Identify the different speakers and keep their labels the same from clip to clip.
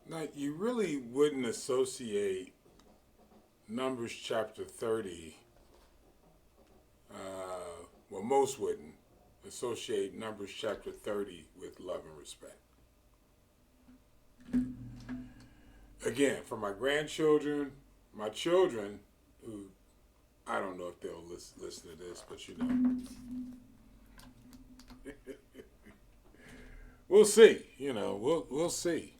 Speaker 1: Now, you really wouldn't associate Numbers chapter 30, well, most wouldn't associate Numbers chapter 30 with love and respect. Again, for my grandchildren, my children, who I don't know if they'll listen to this, but you know. We'll see, we'll see.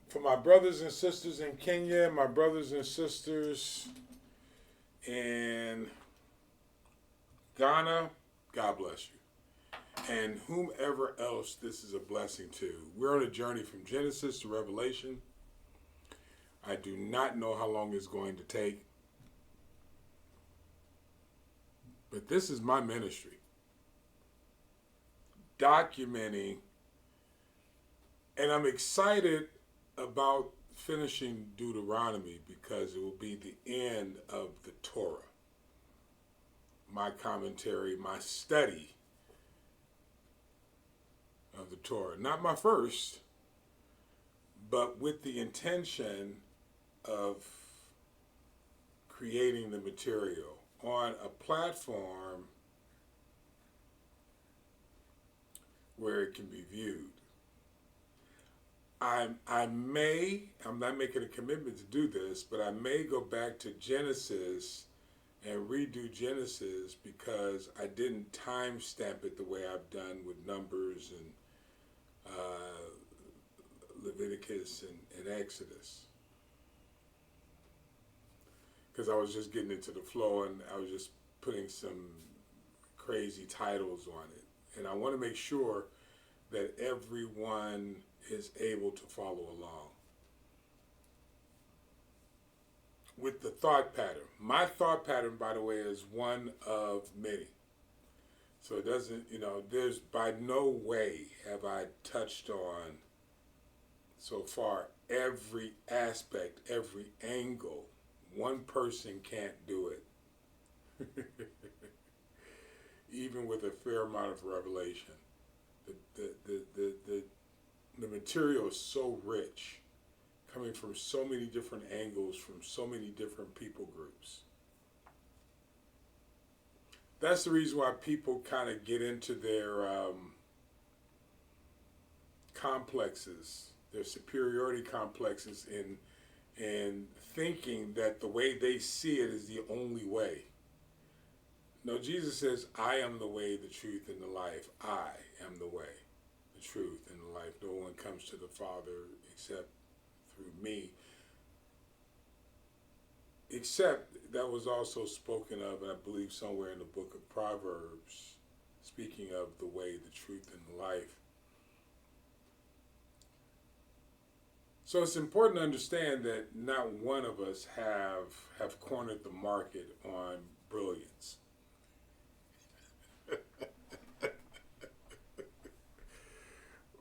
Speaker 1: For my brothers and sisters in Kenya, my brothers and sisters in Ghana, God bless you. And whomever else this is a blessing to. We're on a journey from Genesis to Revelation. I do not know how long it's going to take. But this is my ministry. Documenting, and I'm excited about finishing Deuteronomy because it will be the end of the Torah. My commentary, my study of the Torah. Not my first, but with the intention of creating the material on a platform where it can be viewed. I'm not making a commitment to do this, but I may go back to Genesis and redo Genesis because I didn't timestamp it the way I've done with Numbers and Leviticus and Exodus. Because I was just getting into the flow and I was just putting some crazy titles on it. And I want to make sure that everyone is able to follow along with the thought pattern. My thought pattern, by the way, is one of many. So it doesn't, there's by no way have I touched on so far every aspect, every angle. One person can't do it. Even with a fair amount of revelation. The material is so rich, coming from so many different angles, from so many different people groups. That's the reason why people kind of get into their complexes, their superiority complexes, in thinking that the way they see it is the only way. No, Jesus says, I am the way, the truth, and the life. I am the way, the truth, and the life. No one comes to the Father except through me. Except that was also spoken of, and I believe somewhere in the book of Proverbs, speaking of the way, the truth, and the life. So it's important to understand that not one of us have cornered the market on brilliance.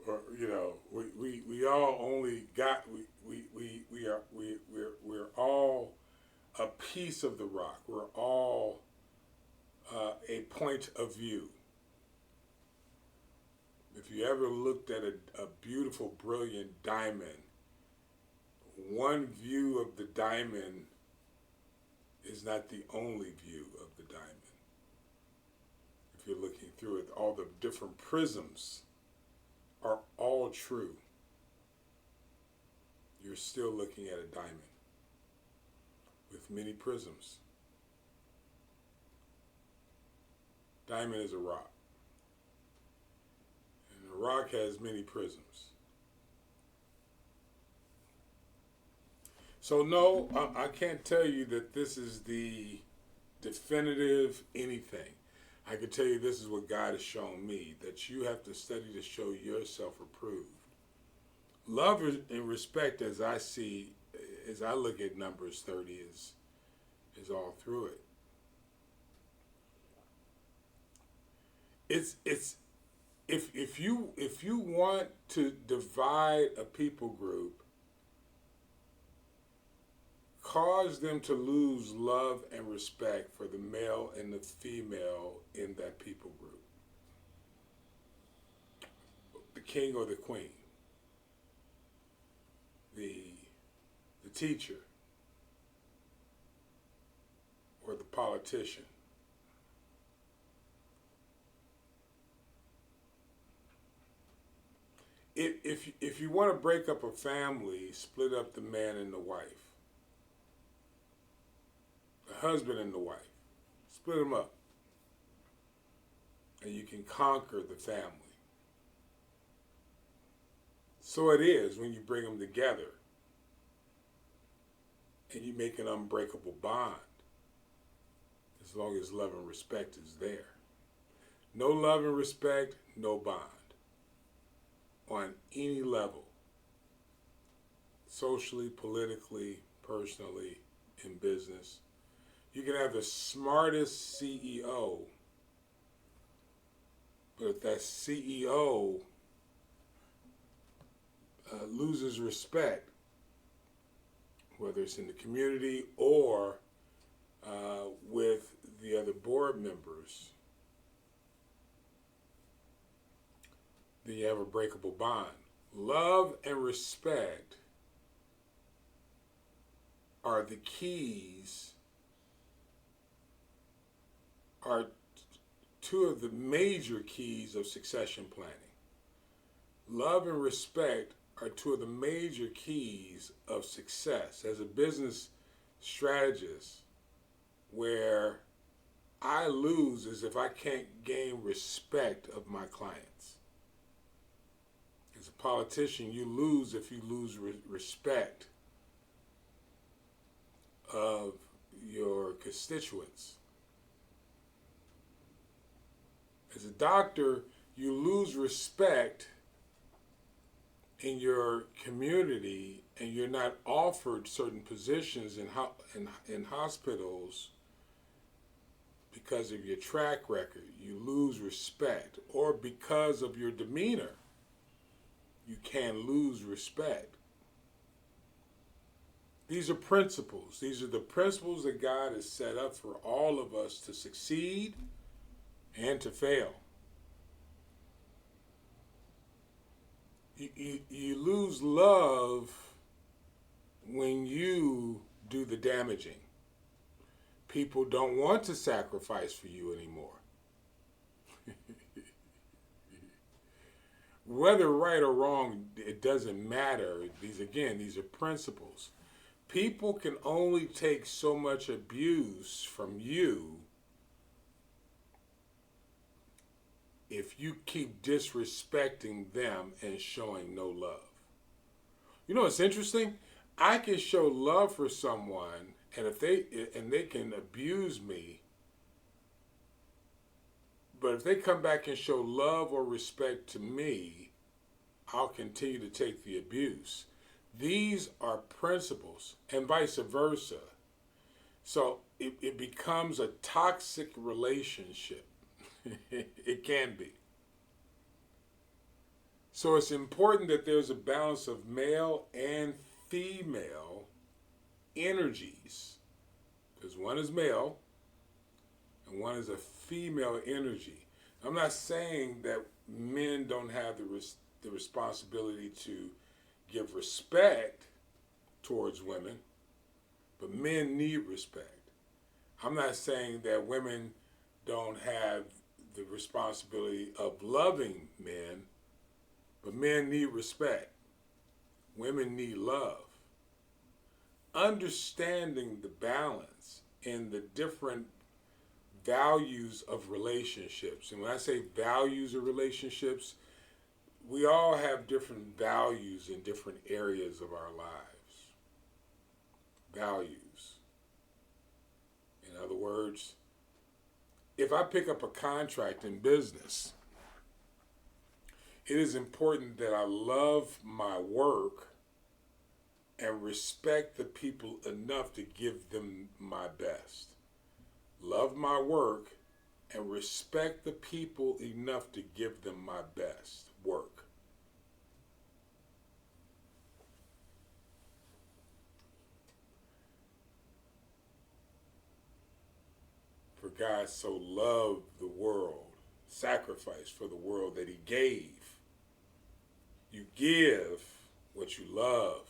Speaker 1: Or we all only got we're all a piece of the rock. We're all a point of view. If you ever looked at a beautiful, brilliant diamond, one view of the diamond is not the only view of the diamond. If you're looking through it, all the different prisms are all true. You're still looking at a diamond with many prisms. Diamond is a rock. And a rock has many prisms. So no, I can't tell you that this is the definitive anything. I can tell you this is what God has shown me, that you have to study to show yourself approved. Love and respect, as I see, as I look at Numbers 30, is all through it. It's if you want to divide a people group, cause them to lose love and respect for the male and the female in that people group. The king or the queen. teacher or the politician. If you want to break up a family, split up the man and the wife, the husband and the wife, split them up, and you can conquer the family. So it is when you bring them together and you make an unbreakable bond, as long as love and respect is there. No love and respect, no bond. On any level, socially, politically, personally, in business. You can have the smartest CEO, but if that CEO loses respect, whether it's in the community or with the other board members, then you have a breakable bond. Love and respect are the keys, are two of the major keys of succession planning. Love and respect are two of the major keys of success. As a business strategist, where I lose is if I can't gain respect of my clients. As a politician, you lose if you lose respect of your constituents. As a doctor, you lose respect in your community and you're not offered certain positions in hospitals because of your track record. You lose respect, or because of your demeanor, you can lose respect. These are principles. These are the principles that God has set up for all of us to succeed and to fail. You lose love when you do the damaging. People don't want to sacrifice for you anymore. Whether right or wrong, it doesn't matter. These are principles. People can only take so much abuse from you if you keep disrespecting them and showing no love. You know what's interesting? I can show love for someone, and they can abuse me, but if they come back and show love or respect to me, I'll continue to take the abuse. These are principles, and vice versa. So it becomes a toxic relationship. It can be. So it's important that there's a balance of male and female energies, because one is male and one is a female energy. I'm not saying that men don't have the responsibility to give respect towards women, but men need respect. I'm not saying that women don't have the responsibility of loving men, but men need respect. Women need love. Understanding the balance in the different values of relationships. And when I say values of relationships, we all have different values in different areas of our lives. Values. In other words, if I pick up a contract in business, it is important that I love my work and respect the people enough to give them my best. Love my work and respect the people enough to give them my best work. For God so loved the world, sacrificed for the world, that he gave. You give what you love.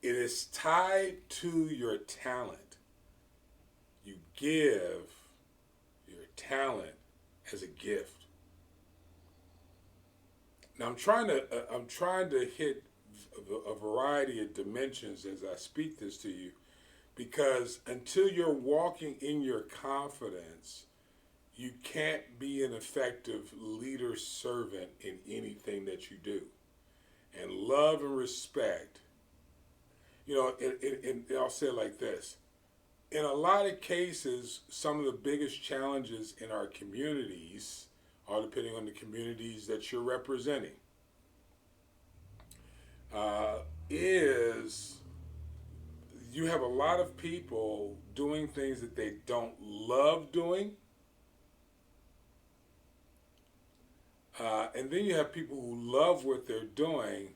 Speaker 1: It is tied to your talent. You give your talent as a gift. Now I'm trying to hit a variety of dimensions as I speak this to you, because until you're walking in your confidence, you can't be an effective leader servant in anything that you do. And love and respect, I'll say it like this. In a lot of cases, some of the biggest challenges in our communities, all depending on the communities that you're representing, is you have a lot of people doing things that they don't love doing. And then you have people who love what they're doing,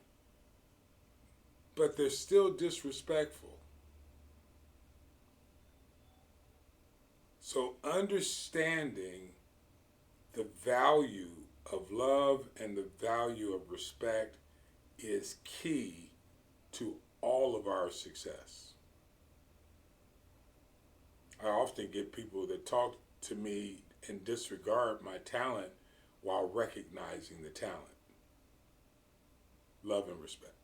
Speaker 1: but they're still disrespectful. So understanding the value of love and the value of respect is key to all of our success. I often get people that talk to me and disregard my talent while recognizing the talent. Love and respect.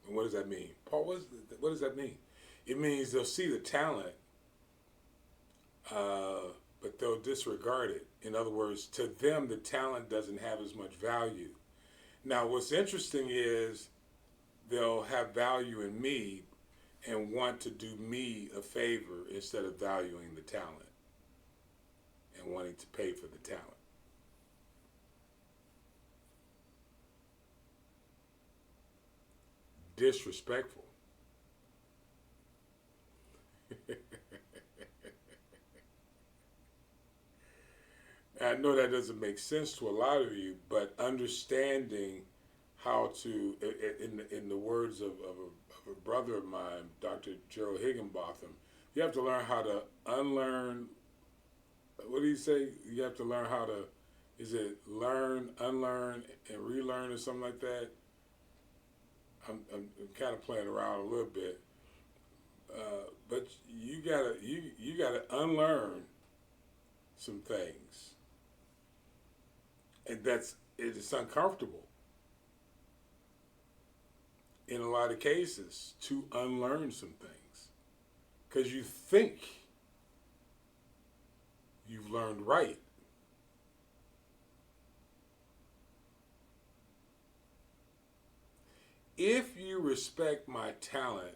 Speaker 1: And what does that mean? Paul, what does that mean? It means they'll see the talent, but they'll disregard it. In other words, to them, the talent doesn't have as much value. Now, what's interesting is they'll have value in me and want to do me a favor instead of valuing the talent and wanting to pay for the talent. Disrespectful. I know that doesn't make sense to a lot of you, but understanding how to, in the words of a brother of mine, Dr. Gerald Higginbotham, you have to learn how to unlearn. What do you say? You have to learn how to, is it learn, unlearn, and relearn or something like that? I'm kind of playing around a little bit, but you gotta unlearn some things, and it's uncomfortable in a lot of cases to unlearn some things, because you think you've learned right. If you respect my talent,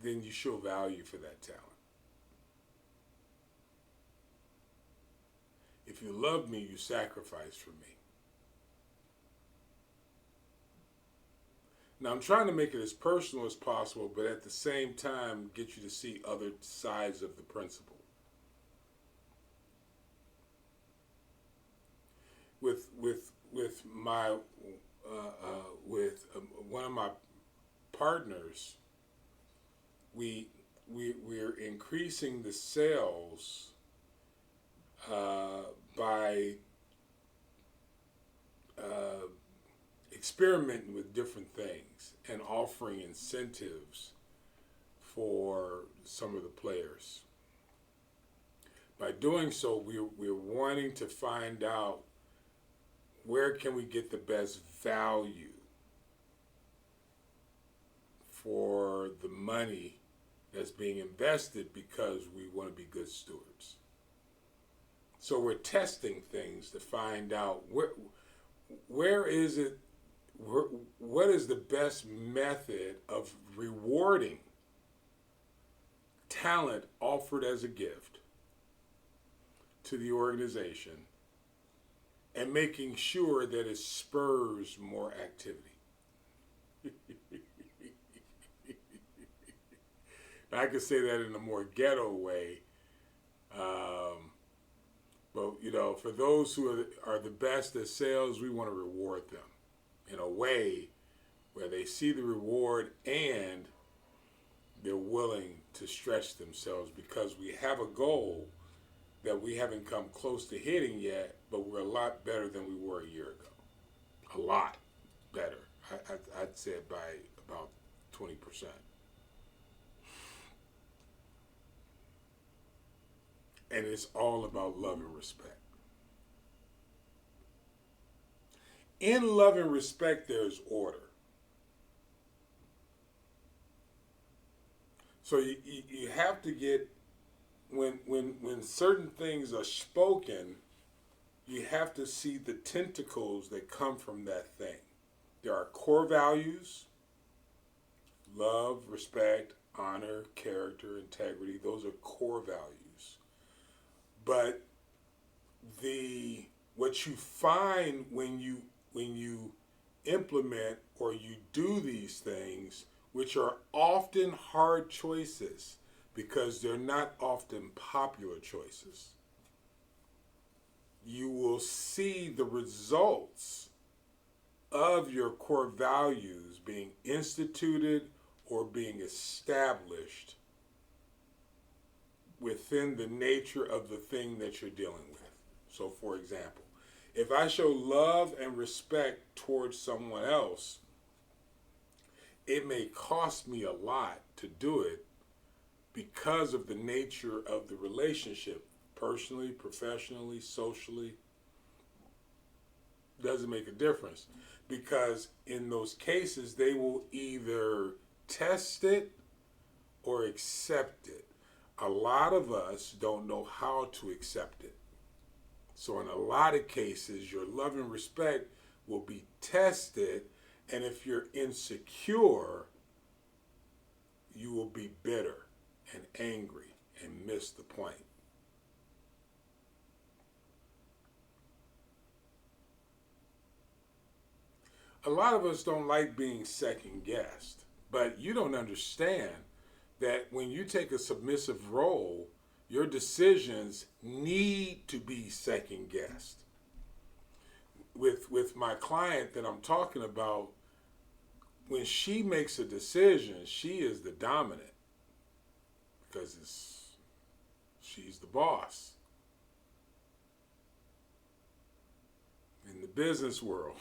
Speaker 1: then you show value for that talent. If you love me, you sacrifice for me. Now, I'm trying to make it as personal as possible, but at the same time, get you to see other sides of the principle. With my one of my partners, we're increasing the sales by experimenting with different things and offering incentives for some of the players. By doing so, we're wanting to find out where can we get the best value for the money that's being invested, because we want to be good stewards. So we're testing things to find out where is it, what is the best method of rewarding talent offered as a gift to the organization, and making sure that it spurs more activity. Now, I could say that in a more ghetto way, but for those who are the best at sales, we want to reward them in a way where they see the reward and they're willing to stretch themselves, because we have a goal that we haven't come close to hitting yet, but we're a lot better than we were a year ago. a lot better. I'd say it by about 20%. And it's all about love and respect. In love and respect, there's order. So you have to get, when certain things are spoken, you have to see the tentacles that come from that thing. There are core values: love, respect, honor, character, integrity. Those are core values. But what you find when you implement or you do these things, which are often hard choices because they're not often popular choices, you will see the results of your core values being instituted or being established within the nature of the thing that you're dealing with. So, for example, if I show love and respect towards someone else, it may cost me a lot to do it because of the nature of the relationship, personally, professionally, socially. Doesn't make a difference, because in those cases they will either test it or accept it. A lot of us don't know how to accept it. So in a lot of cases, your love and respect will be tested, and if you're insecure, you will be bitter and angry and miss the point. A lot of us don't like being second guessed, but you don't understand that when you take a submissive role, your decisions need to be second guessed. With my client that I'm talking about, when she makes a decision, she is the dominant because she's the boss in the business world.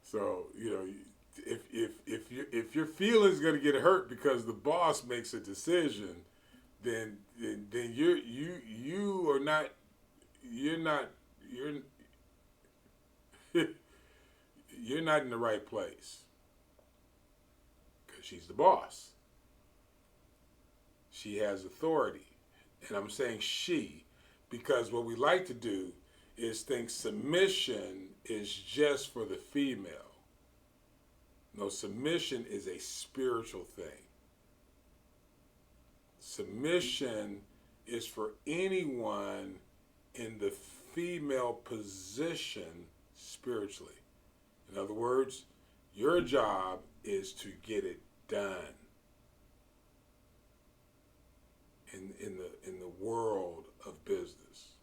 Speaker 1: So, if your feelings going to get hurt because the boss makes a decision, then you're not in the right place, because she's the boss. She has authority, and I'm saying she because what we like to do is think submission is just for the female. No, submission is a spiritual thing. Submission is for anyone in the female position spiritually. In other words, your job is to get it done in the world of business.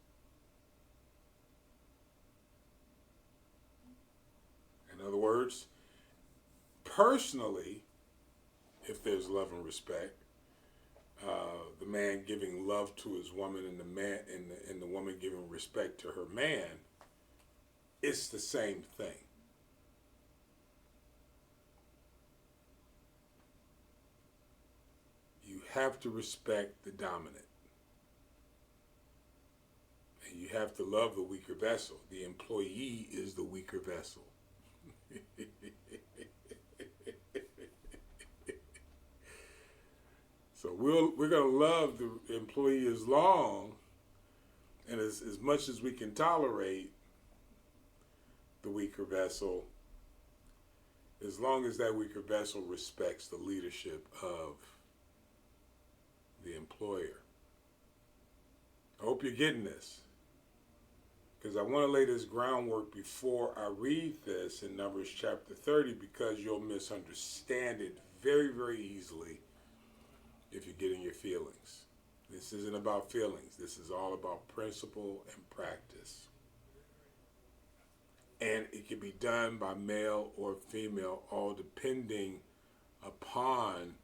Speaker 1: In other words, personally, if there's love and respect, the man giving love to his woman and the woman giving respect to her man, it's the same thing. You have to respect the dominant. And you have to love the weaker vessel. The employee is the weaker vessel. So we're going to love the employee as long and as much as we can tolerate the weaker vessel, as long as that weaker vessel respects the leadership of the employer. I hope you're getting this, because I want to lay this groundwork before I read this in Numbers chapter 30, because you'll misunderstand it very, very easily if you get in your feelings. This isn't about feelings. This is all about principle and practice. And it can be done by male or female, all depending upon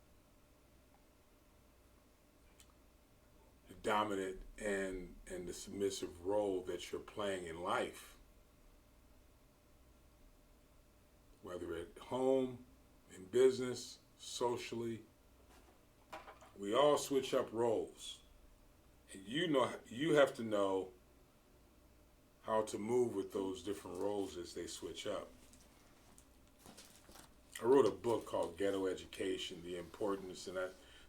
Speaker 1: the dominant and and the submissive role that you're playing in life, whether at home, in business, socially. We all switch up roles. And you have to know how to move with those different roles as they switch up. I wrote a book called Ghetto Education, the importance, and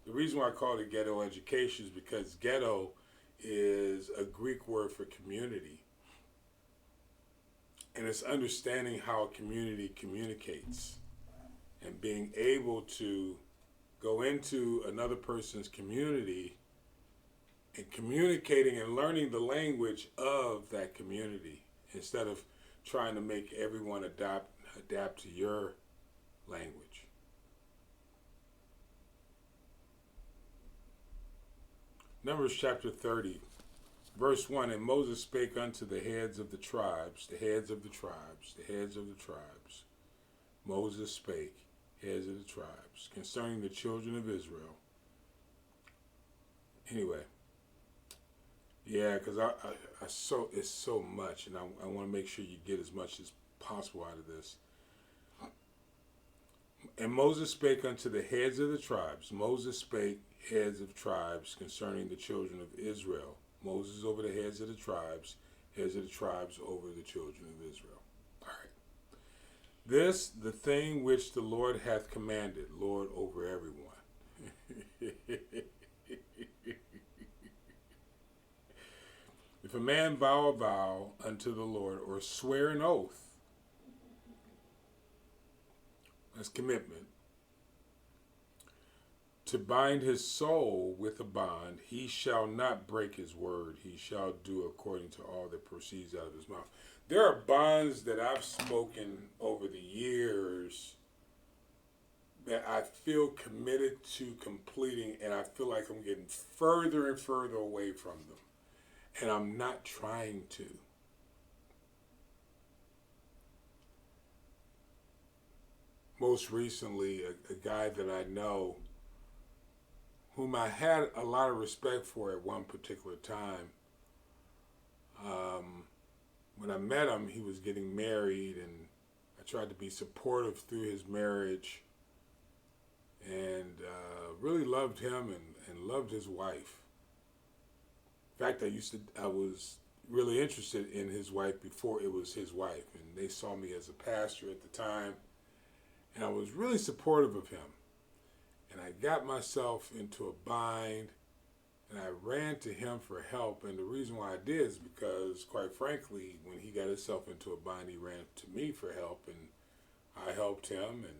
Speaker 1: the reason why I call it Ghetto Education is because ghetto is a Greek word for community. And it's understanding how a community communicates and being able to go into another person's community and communicating and learning the language of that community instead of trying to make everyone adapt to your language. Numbers chapter 30, verse 1, and Moses spake unto the heads of the tribes, Moses spake, heads of the tribes, concerning the children of Israel. Anyway, yeah, because it's so much, and I want to make sure you get as much as possible out of this. And Moses spake unto the heads of the tribes. Moses spake, heads of tribes, concerning the children of Israel. Moses over the heads of the tribes over the children of Israel. All right. This, the thing which the Lord hath commanded, Lord over everyone. If a man vow a vow unto the Lord, or swear an oath, that's commitment, to bind his soul with a bond, he shall not break his word. He shall do according to all that proceeds out of his mouth. There are bonds that I've spoken over the years that I feel committed to completing, and I feel like I'm getting further and further away from them. And I'm not trying to. Most recently, a guy that I know, whom I had a lot of respect for at one particular time, when I met him, he was getting married, and I tried to be supportive through his marriage, and really loved him and loved his wife. In fact, I was really interested in his wife before it was his wife, and they saw me as a pastor at the time, and I was really supportive of him. And I got myself into a bind, and I ran to him for help. And the reason why I did is because, quite frankly, when he got himself into a bind, he ran to me for help, and I helped him and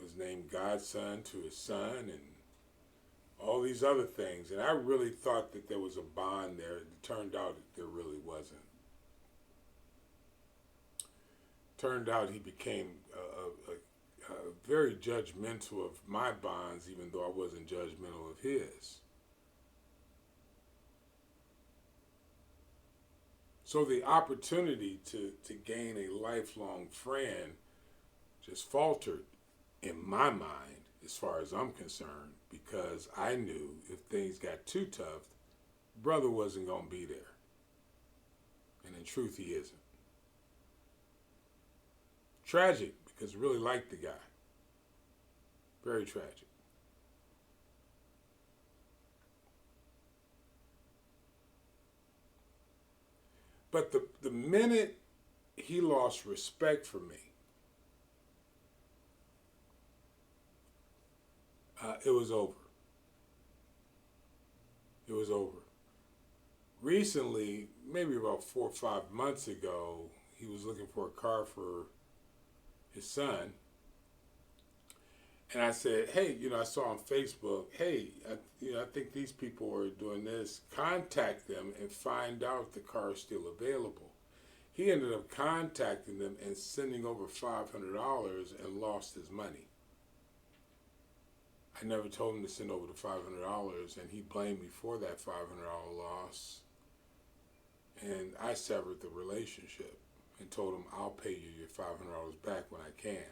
Speaker 1: was named godson to his son and all these other things. And I really thought that there was a bond there. It turned out that there really wasn't. Turned out he became very judgmental of my bonds, even though I wasn't judgmental of his. So the opportunity to gain a lifelong friend just faltered in my mind, as far as I'm concerned, because I knew if things got too tough, brother wasn't going to be there. And in truth, he isn't. Tragic, because I really liked the guy. Very tragic. But the minute he lost respect for me, it was over. It was over. Recently, maybe about 4 or 5 months ago, he was looking for a car for his son. And I said, hey, I saw on Facebook, hey, I think these people are doing this. Contact them and find out if the car is still available. He ended up contacting them and sending over $500 and lost his money. I never told him to send over the $500, and he blamed me for that $500 loss. And I severed the relationship and told him, I'll pay you your $500 back when I can.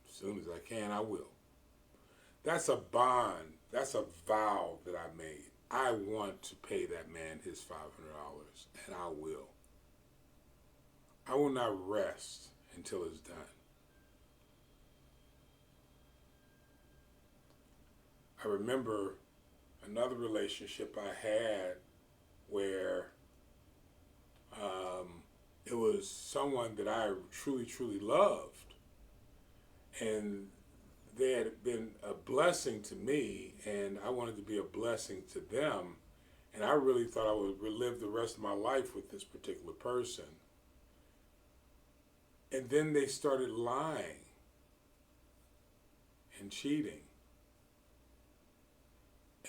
Speaker 1: As soon as I can, I will. That's a bond. That's a vow that I made. I want to pay that man his $500, and I will. I will not rest until it's done. I remember another relationship I had where it was someone that I truly, truly loved. And they had been a blessing to me, and I wanted to be a blessing to them. And I really thought I would relive the rest of my life with this particular person. And then they started lying and cheating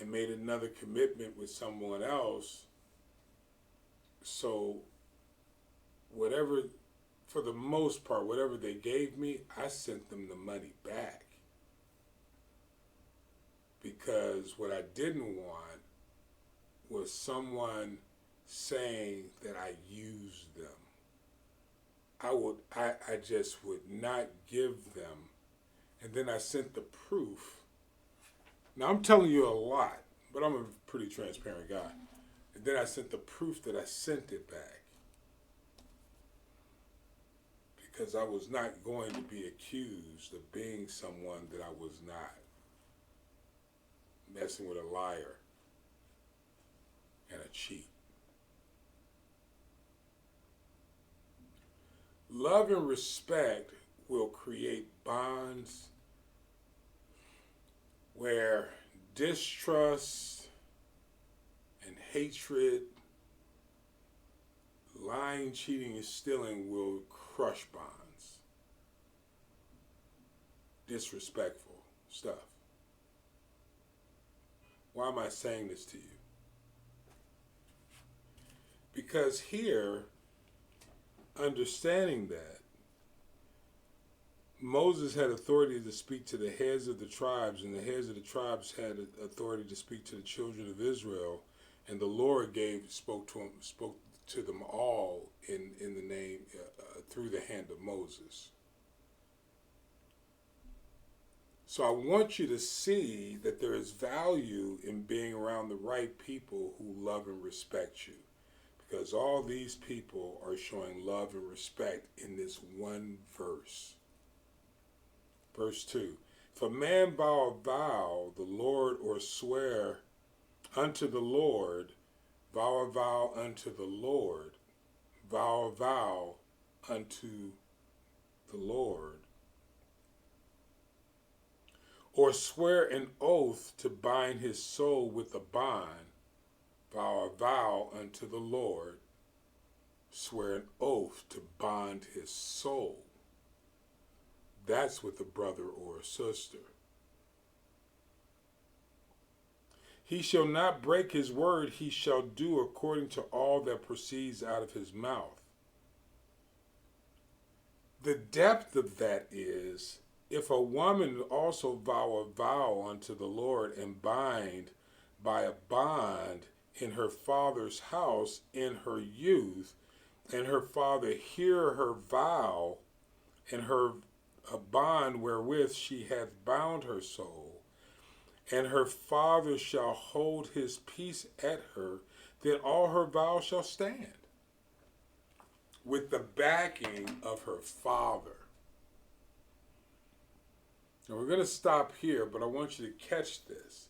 Speaker 1: and made another commitment with someone else. So whatever, for the most part, whatever they gave me, I sent them the money back. Because what I didn't want was someone saying that I used them. I just would not give them. And then I sent the proof. Now I'm telling you a lot, but I'm a pretty transparent guy. And then I sent the proof that I sent it back. Because I was not going to be accused of being someone that I was not. Messing with a liar and a cheat. Love and respect will create bonds where distrust and hatred, lying, cheating, and stealing will crush bonds. Disrespectful stuff. Why am I saying this to you? Because here, understanding that, Moses had authority to speak to the heads of the tribes, and the heads of the tribes had authority to speak to the children of Israel, and the Lord spoke to them all in the name through the hand of Moses. So I want you to see that there is value in being around the right people who love and respect you, because all these people are showing love and respect in this one verse. Verse 2, if a man vow a vow, the Lord, or swear unto the Lord, vow a vow unto the Lord, vow a vow unto the Lord, or swear an oath to bind his soul with a bond, vow a vow unto the Lord, swear an oath to bond his soul. That's with a brother or a sister. He shall not break his word, he shall do according to all that proceeds out of his mouth. The depth of that is, if a woman also vow a vow unto the Lord and bind by a bond in her father's house in her youth, and her father hear her vow and her a bond wherewith she hath bound her soul, and her father shall hold his peace at her, then all her vows shall stand, with the backing of her father. Now we're going to stop here, but I want you to catch this.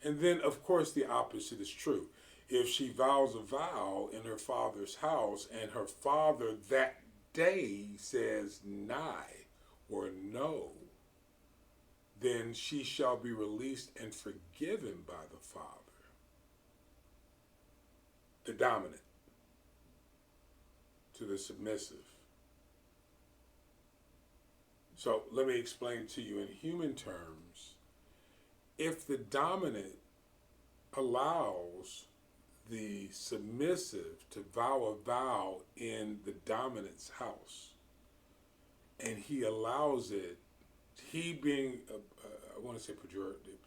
Speaker 1: And then, of course, the opposite is true. If she vows a vow in her father's house, and her father that day says nigh or no, then she shall be released and forgiven by the father, the dominant, to the submissive. So let me explain to you in human terms. If the dominant allows the submissive to vow a vow in the dominant's house, and he allows it, he being, I want to say pejorative,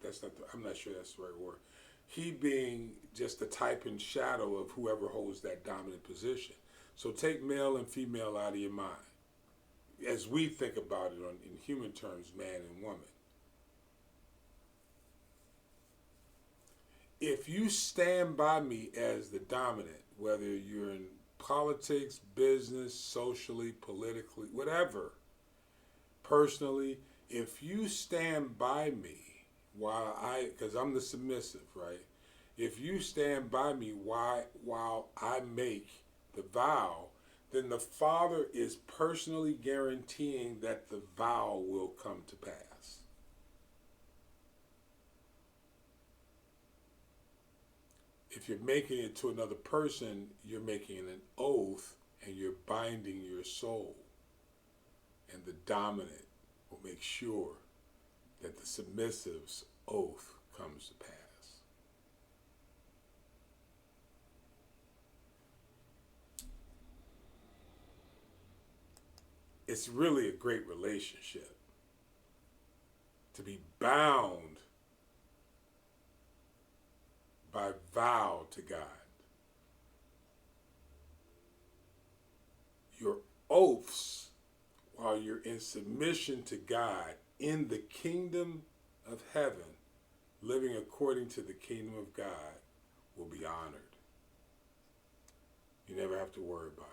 Speaker 1: I'm not sure that's the right word. He being just the type and shadow of whoever holds that dominant position. So take male and female out of your mind, as we think about it in human terms, man and woman. if you stand by me as the dominant, whether you're in politics, business, socially, politically, whatever, personally, if you stand by me because I'm the submissive, right? If you stand by me while I make the vow, then the Father is personally guaranteeing that the vow will come to pass. If you're making it to another person, you're making an oath and you're binding your soul. And the dominant will make sure that the submissive's oath comes to pass. It's really a great relationship to be bound by vow to God. Your oaths, while you're in submission to God in the kingdom of heaven, living according to the kingdom of God, will be honored. You never have to worry about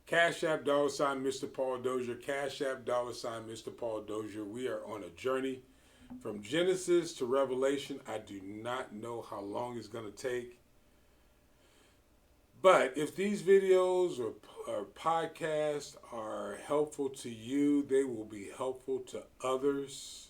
Speaker 1: it. CashApp $MrPaulDozier. CashApp $MrPaulDozier. We are on a journey from Genesis to Revelation. I do not know how long it's going to take. But if these videos or podcasts are helpful to you, they will be helpful to others.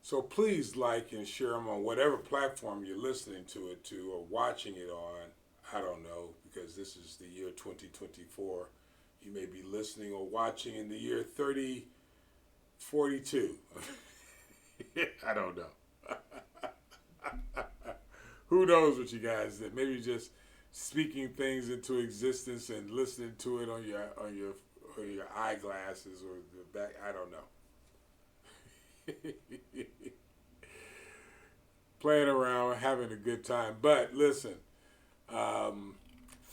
Speaker 1: So please like and share them on whatever platform you're listening to it to or watching it on. I don't know, because this is the year 2024. You may be listening or watching in the year 3042. I don't know. Who knows what you guys did? Maybe just speaking things into existence and listening to it on your eyeglasses or the back. I don't know. Playing around, having a good time. But listen,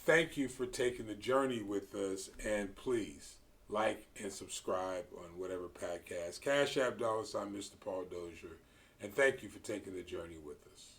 Speaker 1: thank you for taking the journey with us, and please like and subscribe on whatever podcast. CashApp $MrPaulDozier, and thank you for taking the journey with us.